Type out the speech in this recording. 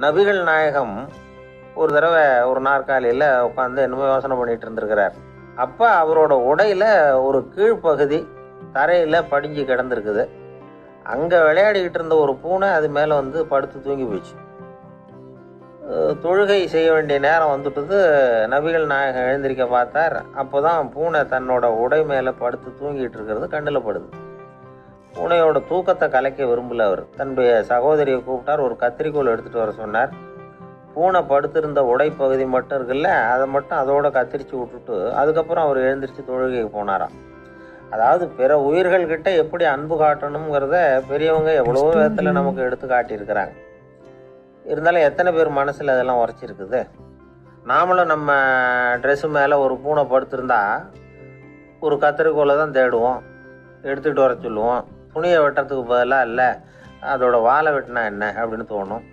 நபிகள் நாயகம் ஒரு தடவை ஒரு நாற்காலியில் உட்காந்து என்னமோ யோசனை பண்ணிட்டு இருந்திருக்கிறார். அப்போ அவரோட உடையில ஒரு கீழ்ப்பகுதி தரையில் படிஞ்சு கிடந்திருக்குது. அங்கே விளையாடிக்கிட்டு இருந்த ஒரு பூனை அது மேலே வந்து படுத்து தூங்கி போயிடுச்சு. தொழுகை செய்ய வேண்டிய நேரம் வந்துட்டது. நபிகள் நாயகம் எழுந்திருக்க பார்த்தார். அப்போ தான் பூனை தன்னோட உடை மேலே படுத்து தூங்கிட்டு இருக்கிறது கண்ணில் படுது. பூனையோட தூக்கத்தை கலைக்க விரும்பல அவர். தன்னுடைய சகோதரியை கூப்பிட்டார். ஒரு கத்திரிக்கோள் எடுத்துகிட்டு வர சொன்னார். பூனை படுத்திருந்த உடைப்பகுதி மட்டும் இருக்குல்ல, அதை மட்டும் அதோட கத்திரிச்சு விட்டுட்டு அதுக்கப்புறம் அவர் எழுந்திரிச்சு தொழுகைக்கு போனாராம். அதாவது பிற உயிர்கள்கிட்ட எப்படி அன்பு காட்டணுங்கிறத பெரியவங்க எவ்வளோ விதத்தில் நமக்கு எடுத்து காட்டியிருக்கிறாங்க. இருந்தாலும் எத்தனை பேர் மனசில் அதெல்லாம் உரைச்சிருக்குது. நாமளும் நம்ம ட்ரெஸ்ஸு மேலே ஒரு பூனை படுத்திருந்தா ஒரு கத்திரிக்கோலை தான் தேடுவோம், எடுத்துகிட்டு வர சொல்லுவோம். துணியை வெட்டுறதுக்கு பதிலாக இல்லை அதோட வாழை வெட்டினா என்ன அப்படின்னு தோணும்.